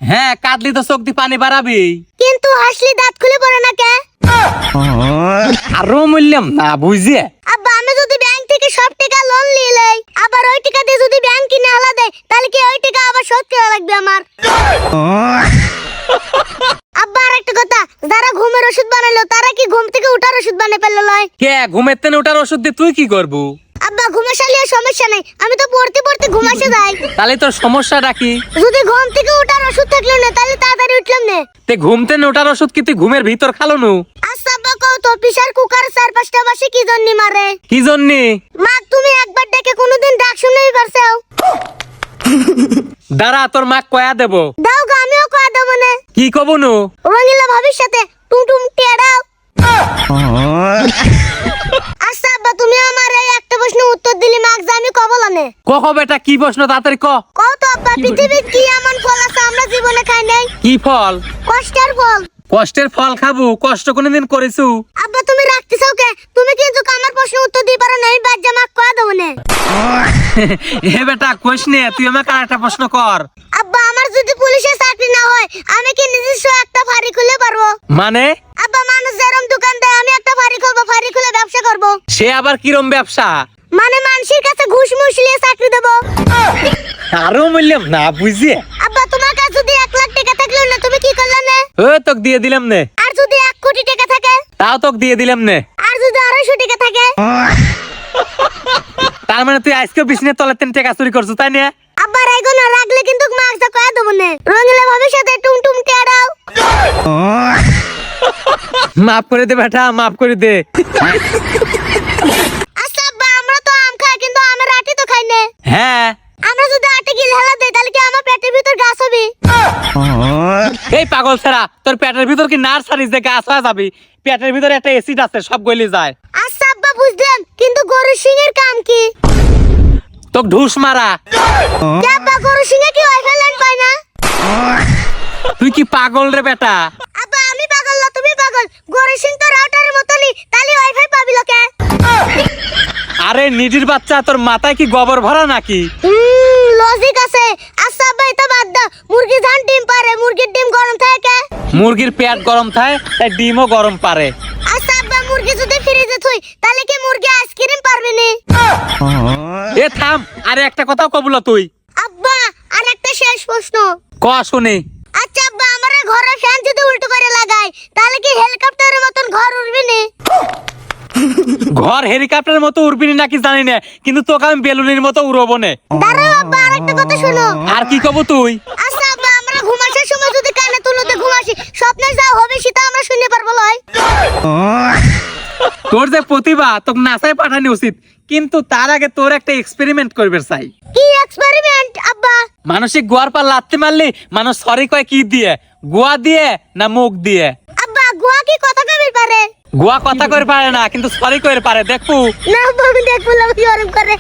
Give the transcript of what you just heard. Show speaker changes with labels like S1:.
S1: হ্যাঁ, কাঁদলি তো চোখ দিয়ে পানি বাড়াবি।
S2: কিন্তু হাসলি দাঁত খুলে পড়ে না কে?
S1: আরো মূল্যাম না বুঝে।
S2: আব্বা আমি যদি ব্যাংক থেকে সব টাকা লোন নিয়ে লই, আবার ওই টাকা দিয়ে যদি ব্যাংক কিনে আলা দেয়, তাহলে কি ওই টাকা আবার শোধ করা লাগবে আমার? আব্বা আরেকটা কথা, যারা ঘুমের ওষুধ বানালো তারা কি ঘুম থেকে উঠার ওষুধ বানিয়ে ফেললো লয়?
S1: কে ঘুমের তেনে ওটার ওষুধ দিয়ে তুই কি করবো?
S2: আব্বা ঘুমাশালে সমস্যা নেই, আমি তো পড়তে পড়তে ঘুমাসে যাই।
S1: তাহলে তোর সমস্যাটা কি?
S2: যদি ঘুম থেকে উঠার ওষুধ থাকলো না, তাহলে তাড়াতাড়ি উঠলাম না।
S1: তে ঘুম তেনে ওটার ওষুধ কি তুই ঘুমের ভিতর খালো নু?
S2: আচ্ছা আব্বা কও তো, প্রেসার কুকার 4-5টা বাসে কি জন্য মারে?
S1: কি জন্যে?
S2: মা তুমি একবার ডেকে কোনোদিন ডাক শুনেই পারছাও?
S1: দাঁড়া তোর মা কয়া দেব।
S2: দাও গো, আমিও কয়া দেব না।
S1: কি কব নু?
S2: রঙিলা ভাবির সাথে টুমটুম টেড়াও। আচ্ছা আব্বা তুমি আমার এই একটা প্রশ্ন উত্তর দিলি মাক আমি কবলানে।
S1: ক বেটা কি প্রশ্ন তাড়াতাড়ি ক।
S2: কও তো আব্বা, পৃথিবীর কি এমন ফল আছে আমরা জীবনে খাই নাই?
S1: কি ফল?
S2: কষ্টের ফল।
S1: কষ্টের ফল খাবো? কষ্ট কোনদিন করেছু?
S2: আব্বা তুমি রাখতেছও কে? তুমি কিন্তু আমার প্রশ্ন উত্তর দিই পারো না, আমি বাজ্জা মাক কয়া দেব না।
S1: হে বেটা কইস নে, তুই আমাকে আরেকটা প্রশ্ন কর।
S2: আব্বা আমার যদি পুলিশের চাকরি না হয়, আমি কি নিজস্ব একটা ফাঁড়ি খুলে পারবো?
S1: মানে?
S2: আব্বা মানুষ যেরকম দোকান দেয়, আমি একটা ফাঁড়ি খুলবো, ফাঁড়ি খুলে ব্যবসা করবো।
S1: সে আবার কিরম ব্যবসা?
S2: মানে মানুষের কাছে ঘুষ মুষ নিয়ে চাকরি দেবো।
S1: আরো মূল্যাম না বুঝে।
S2: আব্বা তোমার কাছে যদি 1 লাখ টাকা থাকলো না, তুমি কি করলে না?
S1: ও তোকে দিয়ে দিলাম নে।
S2: আর যদি 1 কোটি টাকা থাকে?
S1: তাও তোকে দিয়ে দিলাম নে।
S2: আর যদি 250 টাকা থাকে?
S1: তার মানে তুই আজকে বিছনের তলে 3 টাকা চুরি করছিস তাই না?
S2: আব্বা রাইগো না, রাখলে কিন্তু মাছ যা কয়া দেব না। রঙিলা ভাবির সাথে টুমটুম টেড়াও।
S1: মাফ করে দে বেটা, মাফ করে দে।
S2: আচ্ছা আব্বা আমরা তো আম খাই, কিন্তু আমের আটি তো খাই না।
S1: হ্যাঁ।
S2: আমরা যদি আটি গিল হেলা দেই, তাহলে কি আমার পেটের ভিতর গাছ হবে?
S1: এই পাগল ছাড়া, তোর পেটের ভিতর কি নার্সারি যে গাছ হয়ে যাবি? পেটের ভিতরে একটা এসিড আছে, সব গলি যায়।
S2: আচ্ছা আব্বা বুঝলাম, কিন্তু গরু সিংহের কাম কি?
S1: তোকে ঢুস মারা।
S2: কে আব্বা গরু সিংহে কি ওয়াইফাই লাইন পায় না?
S1: তুই কি পাগল রে বেটা?
S2: আব্বা আমি পাগল না, তুমি পাগল। গরু সিং তো রাউটারের মতনই, তাহলে ওয়াইফাই পাবি লোকে।
S1: আরে নিডির বাচ্চা, তোর মাথায় কি গোবর ভরা নাকি?
S2: লজিক আছে। আচ্ছা আব্বা এটা বাদ দাও, মুরগি ধান ডিম পারে, মুরগির ডিম গরম থাকে?
S1: মুরগির পেট গরম থাকে, তাই ডিমও গরম পারে।
S2: আচ্ছা আব্বা মুরগি যদি ফ্রিজে থুই, তাহলে কি মুরগি আইসক্রিম পারবে নি?
S1: এ থাম, আরে একটা কথাও কবুল তুই।
S2: আব্বা আর একটা শেষ প্রশ্ন।
S1: ক শুনি।
S2: আচ্ছা আব্বা আমার ঘরে ফ্যান যদি উল্টো করে লাগাই, তাহলে কি হেলিকপ্টারের মতন ঘর উড়বে নি?
S1: ঘর হেলিকপ্টারের মতো উড়বি নাকি জানি না, কিন্তু তোকে আমি বেলুনের মতো উড়বো না।
S2: দাঁড়াও আব্বা আরেকটা কথা শোনো।
S1: আর কি কব তুই?
S2: আচ্ছা আব্বা আমরা ঘুমানোর সময় যদি কানে তুলোতে ঘুমাসি, স্বপ্নে যা হবে সেটা আমরা শুনতে পারবো লয়?
S1: তোর যে প্রতিভা, তোকে নাসায় পাঠানো উচিত, কিন্তু তার আগে তোর একটা এক্সপেরিমেন্ট করবে চাই।
S2: কি এক্সপেরিমেন্ট আব্বা?
S1: মানসিক গোয়ার পর লাত্তি মারলি মানুষ সরি কয় কি দিয়ে? গোয়া দিয়ে না মুখ দিয়ে?
S2: আব্বা গোয়া কি কথা কবে পারে?
S1: গোয়া কথা করে পারে না, কিন্তু সরি করে পারে, দেখবো।
S2: না আব্বা আমি দেখবো না, কি গরম করে।